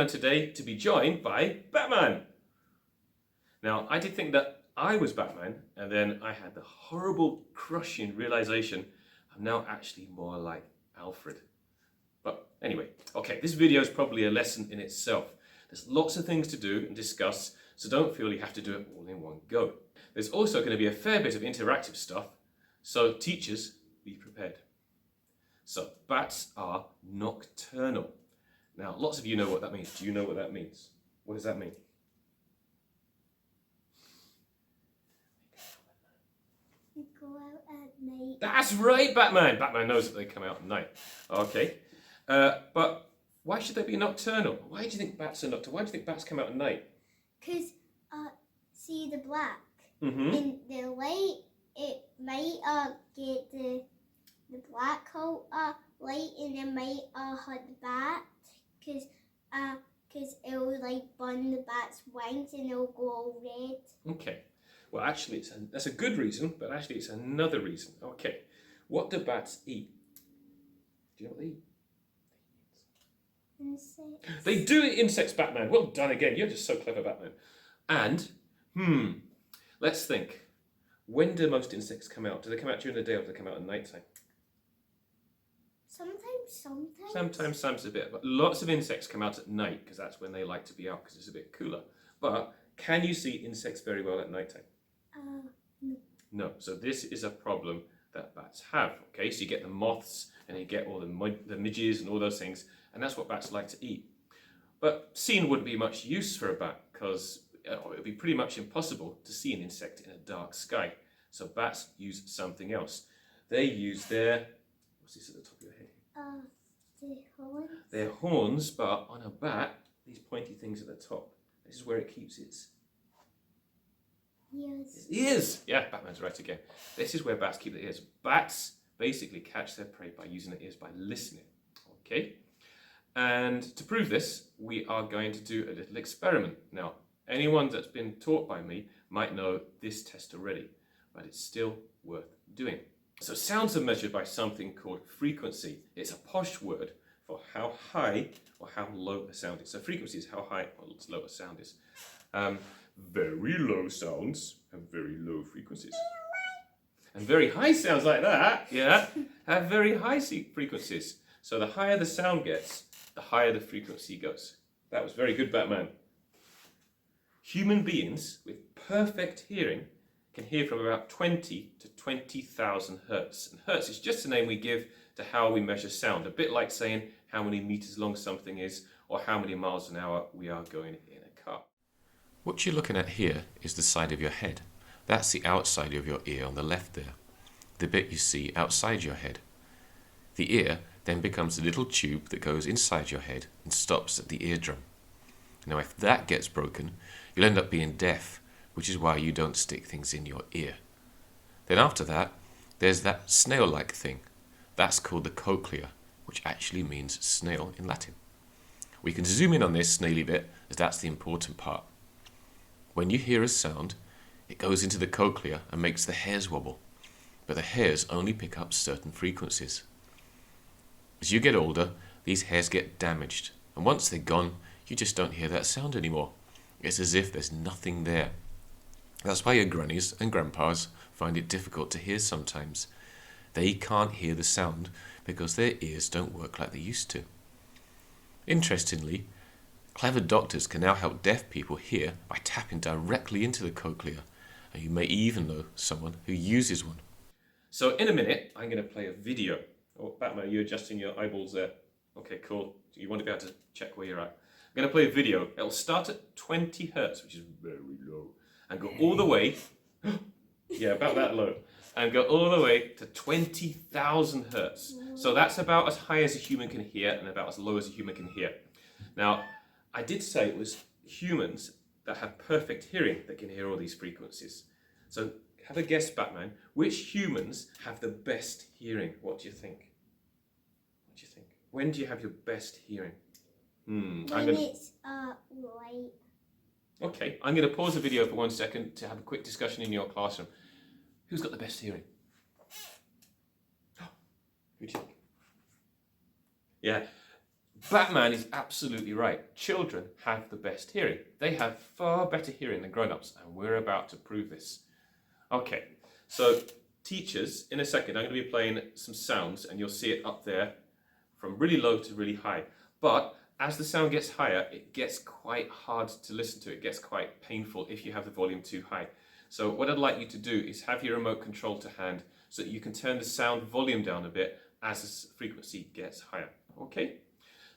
today to be joined by Batman. Now, I did think that I was Batman, and then I had the horrible, crushing realization I'm now actually more like Alfred. But anyway, okay, this video is probably a lesson in itself. There's lots of things to do and discuss, so don't feel you have to do it all in one go. There's also going to be a fair bit of interactive stuff, so teachers, be prepared. So, bats are nocturnal. Now, lots of you know what that means. Do you know what that means? What does that mean? They go out at night. That's right, Batman! Batman knows that they come out at night. Okay. But why should they be nocturnal? Why do you think bats are nocturnal? Why do you think bats come out at night? Because, see the black. Mm-hmm. In the light, it might get the black out light, and it might hurt the bat. Because it'll like burn the bat's wings and it'll go all red. Okay. Well, actually, that's a good reason, but actually it's another reason. Okay. What do bats eat? Do you know what they eat? Insects. They do eat insects, Batman. Well done again. You're just so clever, Batman. And, let's think. When do most insects come out? Do they come out during the day or do they come out at night time? Sometimes a bit. But lots of insects come out at night because that's when they like to be out because it's a bit cooler. But can you see insects very well at night time? No. No. So this is a problem that bats have. Okay, so you get the moths and you get all the midges and all those things, and that's what bats like to eat. But seeing wouldn't be much use for a bat because it would be pretty much impossible to see an insect in a dark sky. So bats use something else. They use their, what's this at the top of your head? The horns. Their horns, but on a bat, these pointy things at the top. This is where it keeps its ears. Yeah, Batman's right again. This is where bats keep their ears. Bats basically catch their prey by using their ears, by listening. Okay? And to prove this, we are going to do a little experiment. Now, anyone that's been taught by me might know this test already, but it's still worth doing. So sounds are measured by something called frequency. It's a posh word for how high or how low a sound is. So frequency is how high or low a sound is. Very low sounds have very low frequencies. And very high sounds like that, yeah, have very high frequencies. So the higher the sound gets, the higher the frequency goes. That was very good, Batman. Human beings with perfect hearing can hear from about 20 to 20,000 hertz. And hertz is just a name we give to how we measure sound, a bit like saying how many meters long something is or how many miles an hour we are going in a car. What you're looking at here is the side of your head. That's the outside of your ear on the left there, the bit you see outside your head. The ear then becomes a little tube that goes inside your head and stops at the eardrum. Now if that gets broken, you'll end up being deaf, which is why you don't stick things in your ear. Then after that, there's that snail-like thing. That's called the cochlea, which actually means snail in Latin. We can zoom in on this snaily bit, as that's the important part. When you hear a sound, it goes into the cochlea and makes the hairs wobble, but the hairs only pick up certain frequencies. As you get older, these hairs get damaged, and once they're gone, you just don't hear that sound anymore. It's as if there's nothing there. That's why your grannies and grandpas find it difficult to hear sometimes. They can't hear the sound because their ears don't work like they used to. Interestingly, clever doctors can now help deaf people hear by tapping directly into the cochlea, and you may even know someone who uses one. So in a minute, I'm going to play a video. Oh, Batman, are you adjusting your eyeballs there? Okay, cool. You want to be able to check where you're at. I'm going to play a video. It'll start at 20 hertz, which is very low, and go all the way, yeah, about that low, and go all the way to 20,000 hertz. So that's about as high as a human can hear and about as low as a human can hear. Now, I did say it was humans that have perfect hearing that can hear all these frequencies. So have a guess, Batman. Which humans have the best hearing? What do you think? What do you think? When do you have your best hearing? It's light. Okay, I'm going to pause the video for 1 second to have a quick discussion in your classroom. Who's got the best hearing? Who do you think? Yeah, Batman is absolutely right. Children have the best hearing. They have far better hearing than grown-ups, and we're about to prove this. Okay, so teachers, in a second, I'm going to be playing some sounds, and you'll see it up there from really low to really high. But as the sound gets higher, it gets quite hard to listen to. It gets quite painful if you have the volume too high. So what I'd like you to do is have your remote control to hand so that you can turn the sound volume down a bit as the frequency gets higher. Okay?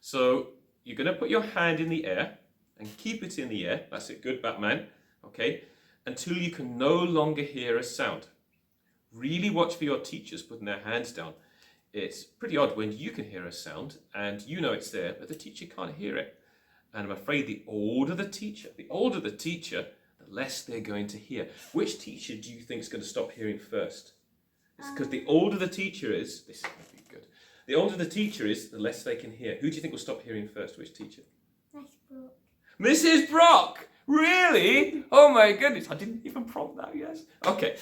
So you're going to put your hand in the air and keep it in the air. That's it. Good, Batman. Okay? Until you can no longer hear a sound. Really watch for your teachers putting their hands down. It's pretty odd when you can hear a sound and you know it's there, but the teacher can't hear it. And I'm afraid the older the teacher, the less they're going to hear. Which teacher do you think is going to stop hearing first? It's because the older the teacher is, this is going to be good. The older the teacher is, the less they can hear. Who do you think will stop hearing first? Which teacher? Miss Brooke. Mrs. Brock! Really? Oh my goodness, I didn't even prompt that, yes. Okay,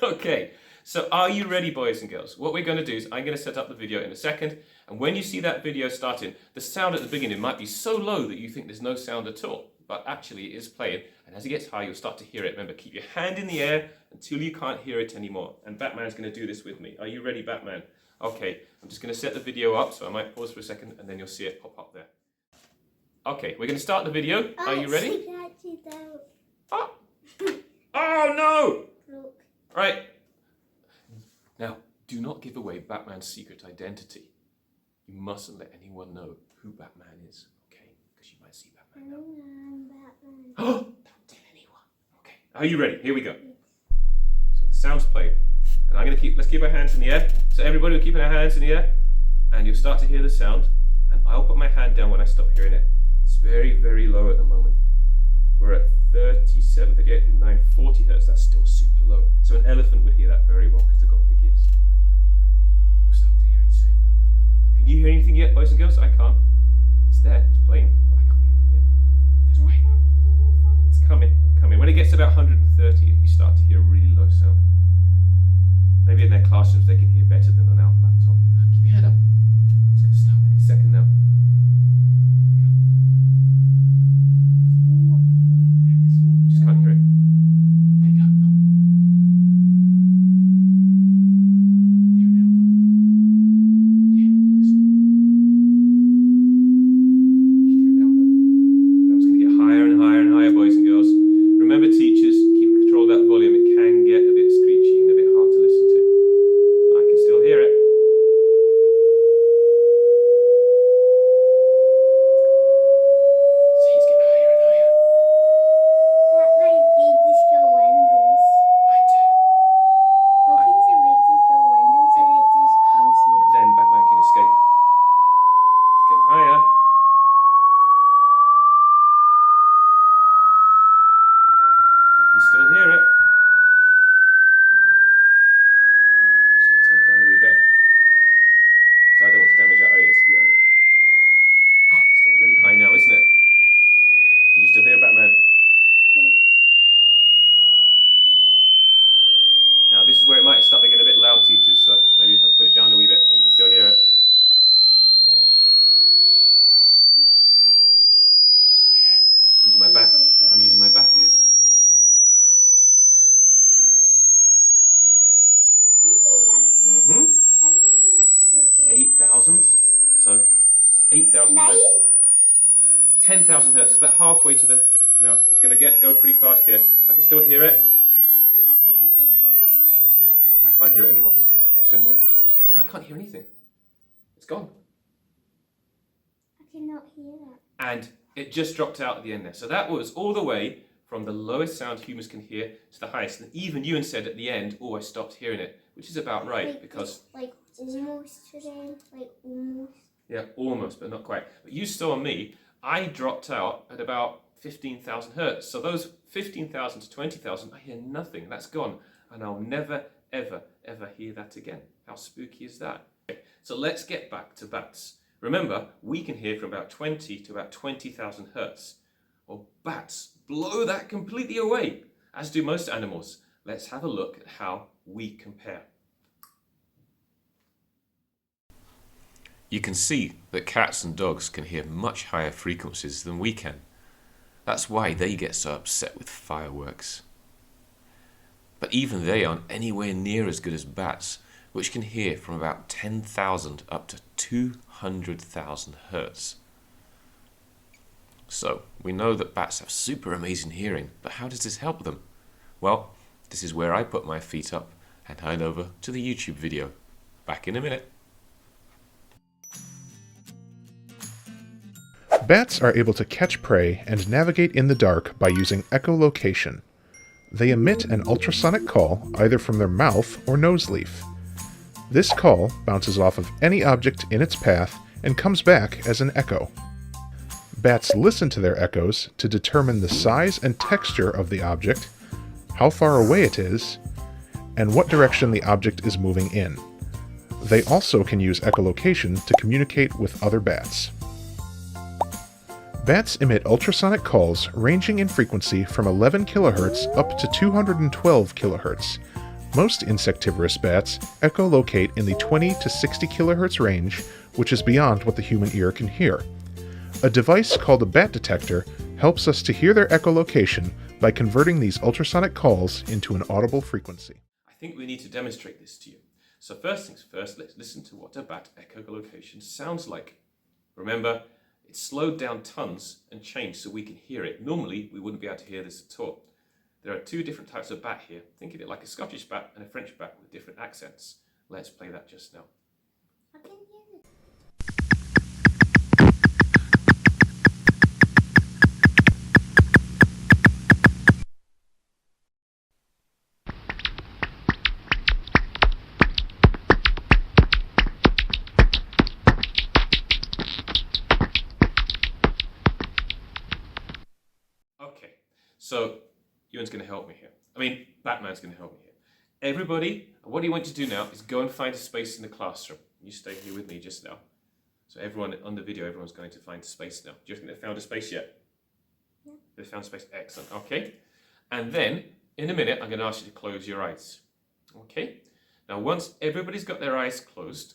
okay. So are you ready, boys and girls? What we're going to do is I'm going to set up the video in a second, and when you see that video starting, the sound at the beginning might be so low that you think there's no sound at all, but actually it is playing, and as it gets higher, you'll start to hear it. Remember, keep your hand in the air until you can't hear it anymore, and Batman's going to do this with me. Are you ready, Batman? Okay, I'm just going to set the video up, so I might pause for a second, and then you'll see it pop up there. Okay, we're going to start the video. Are you ready? Oh, oh no! Brooke. Right. Now, do not give away Batman's secret identity. You mustn't let anyone know who Batman is, okay? Because you might see Batman now. Batman. Oh, don't tell anyone. Okay, are you ready? Here we go. So the sound's played, and let's keep our hands in the air. So everybody will keep our hands in the air, and you'll start to hear the sound, and I'll put my hand down when I stop hearing it. It's very, very low at the moment. We're at 37, 38, 39, 40 hertz. That's still super low. So an elephant would hear that very well because they've got big ears. You'll start to hear it soon. Can you hear anything yet, boys and girls? I can't. It's there, it's playing, but I can't hear anything yet. Just wait. It's coming, it's coming. When it gets to about 130, you start to hear a really low sound. Maybe in their classrooms they can hear better than on our laptop. Keep your head up. It's going to start any second now. We just can't hear it. There you go. Oh. Hear it now, can't you? Yeah, listen. You can hear it now, can't you? Now it's going to get higher and higher and higher, boys and girls. Remember, teachers, keep control of that volume. It can get a bit screechy and a bit hard to listen to. I can still hear it. Still hear it. Just going to turn it down a wee bit because I don't want to damage our ears here either. Oh, it's getting really high now, isn't it? Can you still hear Batman? Yes. Now this is where it might start getting a bit loud, teachers, so maybe you have to put it down a wee bit, but you can still hear it. I can still hear it. I'm using my bat ears. You hear that? Mm-hmm. I can hear that so good. 8,000. So 8,000. 10,000 hertz. It's about halfway to the. No, it's going to go pretty fast here. I can still hear it. I can't hear it anymore. Can you still hear it? See, I can't hear anything. It's gone. I cannot hear that. And it just dropped out at the end there. So that was all the way from the lowest sound humans can hear to the highest. And even Ewan said at the end, oh, I stopped hearing it, which is about right because... Like almost to them, like almost. Yeah, almost, but not quite. But you saw me, I dropped out at about 15,000 hertz. So those 15,000 to 20,000, I hear nothing. That's gone. And I'll never, ever, ever hear that again. How spooky is that? Okay, so let's get back to bats. Remember, we can hear from about 20 to about 20,000 hertz. Well, bats blow that completely away, as do most animals. Let's have a look at how we compare. You can see that cats and dogs can hear much higher frequencies than we can. That's why they get so upset with fireworks. But even they aren't anywhere near as good as bats, which can hear from about 10,000 up to 200,000 hertz. So, we know that bats have super amazing hearing, but how does this help them? Well, this is where I put my feet up and hand over to the YouTube video. Back in a minute. Bats are able to catch prey and navigate in the dark by using echolocation. They emit an ultrasonic call either from their mouth or nose leaf. This call bounces off of any object in its path and comes back as an echo. Bats listen to their echoes to determine the size and texture of the object, how far away it is, and what direction the object is moving in. They also can use echolocation to communicate with other bats. Bats emit ultrasonic calls ranging in frequency from 11 kHz up to 212 kHz. Most insectivorous bats echolocate in the 20 to 60 kHz range, which is beyond what the human ear can hear. A device called a bat detector helps us to hear their echolocation by converting these ultrasonic calls into an audible frequency. I think we need to demonstrate this to you. So first things first, let's listen to what a bat echolocation sounds like. Remember, it's slowed down tons and changed so we can hear it. Normally, we wouldn't be able to hear this at all. There are two different types of bat here. Think of it like a Scottish bat and a French bat with different accents. Let's play that just now. I can hear it. Okay, so Ewan's going to help me here. Batman's going to help me here. Everybody, what I want you to do now is go and find a space in the classroom. You stay here with me just now. So everyone on the video, everyone's going to find a space now. Do you think they found a space yet? Yeah. They found space, excellent, okay. And then, in a minute, I'm going to ask you to close your eyes. Okay? Now, once everybody's got their eyes closed,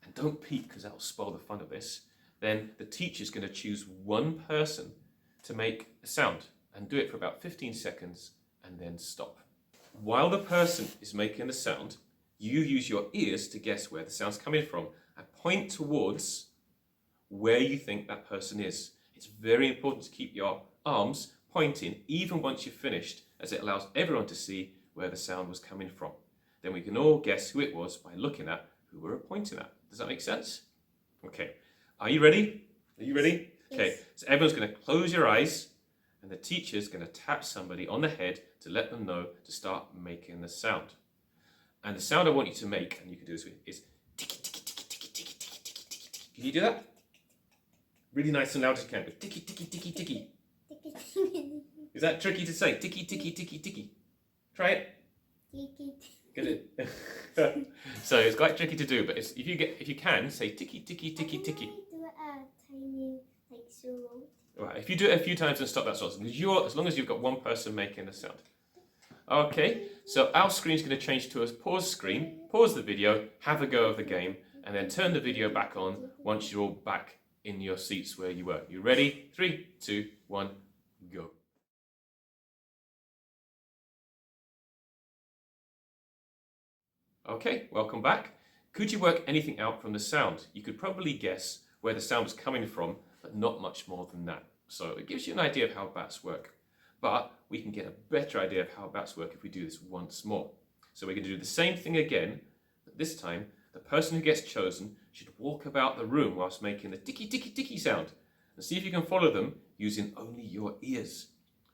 and don't peek because that'll spoil the fun of this, then the teacher's going to choose one person to make a sound and do it for about 15 seconds and then stop. While the person is making the sound, you use your ears to guess where the sound's coming from and point towards where you think that person is. It's very important to keep your arms pointing even once you've finished, as it allows everyone to see where the sound was coming from. Then we can all guess who it was by looking at who we're pointing at. Does that make sense? Okay. Are you ready? Are you ready? Yes. Okay. So everyone's going to close your eyes and the teacher's going to tap somebody on the head to let them know to start making the sound. And the sound I want you to make, and you can do this with, is ticky, ticky, ticky, ticky, ticky, ticky, ticky, ticky, ticky. Can you do that? Really nice and loud as you can. Ticky, ticky, ticky, ticky. Is that tricky to say? Ticky, ticky, ticky, ticky. Try it. Good. So it's quite tricky to do, but if you can say ticky, ticky, ticky, ticky. Do a tiny solo. Right, if you do it a few times and stop that sort of thing, as long as you've got one person making the sound. Okay, so our screen's going to change to a pause screen. Pause the video, have a go of the game, and then turn the video back on once you're all back in your seats where you were. You ready? 3, 2, 1, go. Okay, welcome back. Could you work anything out from the sound? You could probably guess where the sound was coming from, but not much more than that. So it gives you an idea of how bats work. But we can get a better idea of how bats work if we do this once more. So we're going to do the same thing again, but this time the person who gets chosen should walk about the room whilst making the ticky ticky ticky sound and see if you can follow them using only your ears.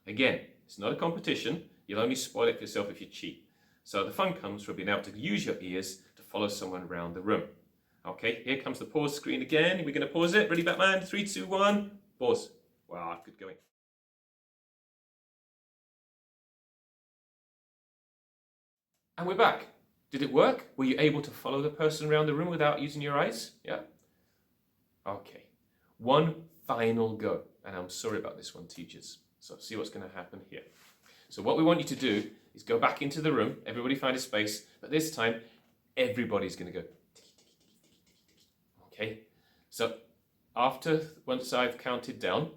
Again, it's not a competition. You'll only spoil it for yourself if you cheat. So the fun comes from being able to use your ears to follow someone around the room. Okay, here comes the pause screen again. We're going to pause it. Ready, Batman? 3, 2, 1. Pause. Wow, good going. And we're back. Did it work? Were you able to follow the person around the room without using your eyes? Yeah? Okay. One final go. And I'm sorry about this one, teachers. So see what's going to happen here. So what we want you to do is go back into the room. Everybody find a space. But this time, everybody's going to go ticky, ticky, ticky, ticky, ticky, ticky. Okay? So once I've counted down,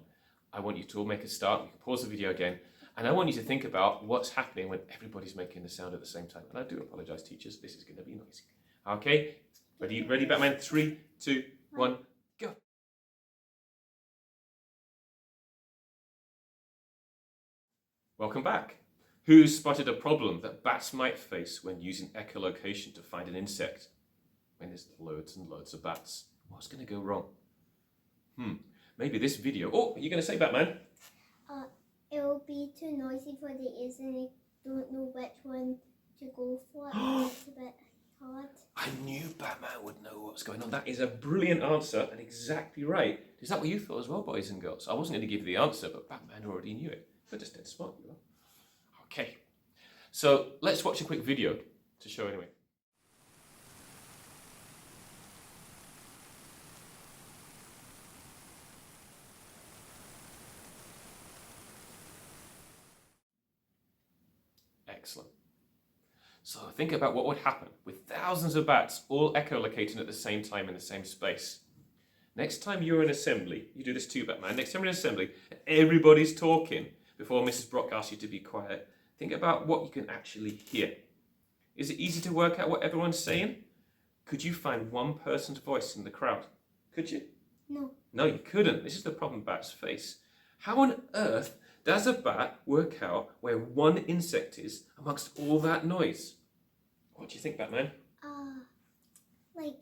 I want you to all make a start. You can pause the video again. And I want you to think about what's happening when everybody's making the sound at the same time. And I do apologize, teachers. This is going to be noisy. Okay? Ready, Batman? 3, 2, 1, go. Welcome back. Who spotted a problem that bats might face when using echolocation to find an insect? When there's loads and loads of bats. What's going to go wrong? Maybe this video... Oh, are you going to say, Batman? It will be too noisy for the ears and I don't know which one to go for. It's a bit hard. I knew Batman would know what's going on. That is a brilliant answer and exactly right. Is that what you thought as well, boys and girls? I wasn't going to give you the answer, but Batman already knew it. But just dead smart, you are. Okay, so let's watch a quick video to show anyway. Excellent. So think about what would happen with thousands of bats all echolocating at the same time in the same space. Next time you're in assembly, you do this too, Batman. Next time you're in assembly, and everybody's talking before Mrs. Brock asks you to be quiet, think about what you can actually hear. Is it easy to work out what everyone's saying? Could you find one person's voice in the crowd? Could you? No. No, you couldn't. This is the problem bats face. How on earth does a bat work out where one insect is amongst all that noise? What do you think, Batman? Like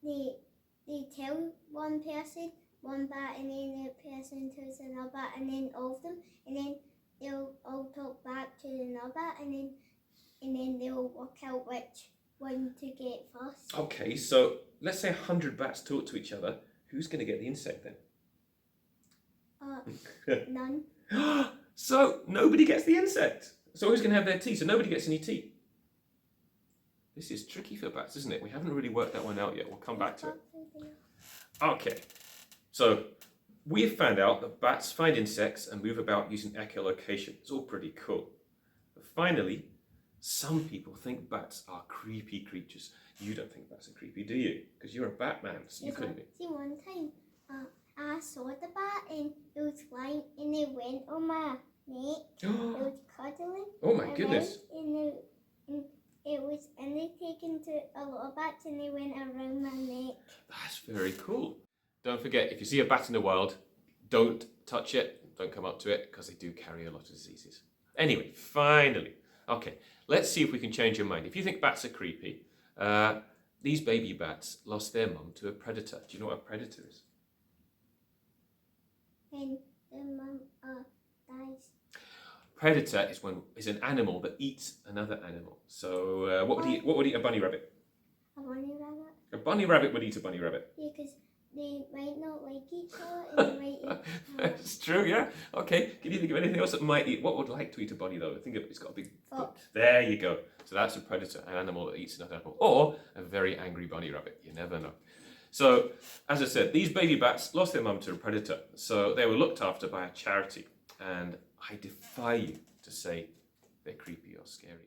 they tell one person one bat and then the person tells another bat and then all of them and then they'll all talk back to another bat and then they'll work out which one to get first. Okay, so let's say 100 bats talk to each other. Who's going to get the insect then? None. So nobody gets the insect. So who's going to have their tea? So nobody gets any tea. This is tricky for bats, isn't it? We haven't really worked that one out yet. We'll come back to it. Okay, so we've found out that bats find insects and move about using echolocation. It's all pretty cool. But finally, some people think bats are creepy creatures. You don't think bats are creepy, do you? Because you're a Batman, so you couldn't be. See, one time I saw the bat and it was flying and it went on my neck. It was cuddling. Oh my goodness. And it was and they taken to a lot of bats and they went around my neck. That's very cool. Don't forget, if you see a bat in the wild, don't touch it, don't come up to it, because they do carry a lot of diseases. Anyway, finally, okay, let's see if we can change your mind. If you think bats are creepy, these baby bats lost their mum to a predator. Do you know what a predator is? And the mum dies. Predator is an animal that eats another animal. So what would eat a bunny rabbit? A bunny rabbit? A bunny rabbit would eat a bunny rabbit. Yeah, because they might not like each other and they might eat. That's true, yeah. Okay, can you think of anything else that might eat? What would like to eat a bunny though? Think of it's got a big foot. There you go. So that's a predator, an animal that eats another animal. Or a very angry bunny rabbit. You never know. So, as I said, these baby bats lost their mum to a predator. So they were looked after by a charity. And I defy you to say they're creepy or scary.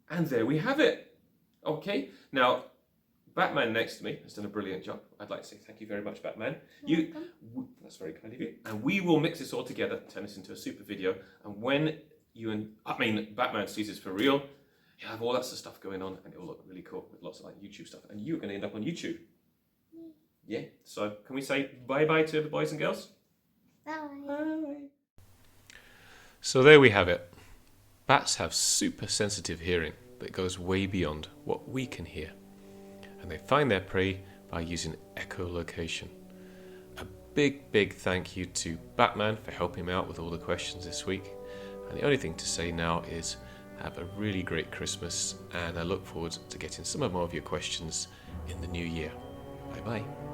And there we have it. Okay, now Batman next to me has done a brilliant job. I'd like to say thank you very much, Batman. That's very kind of you. And we will mix this all together, turn this into a super video. And when Batman sees this for real, you have all that sort of stuff going on, and it will look really cool with lots of like YouTube stuff. And you're going to end up on YouTube. Yeah. So can we say bye-bye to the boys and girls? Bye. Bye. So there we have it. Bats have super sensitive hearing that goes way beyond what we can hear. And they find their prey by using echolocation. A big thank you to Batman for helping me out with all the questions this week. And the only thing to say now is have a really great Christmas, and I look forward to getting some more of your questions in the new year. Bye bye.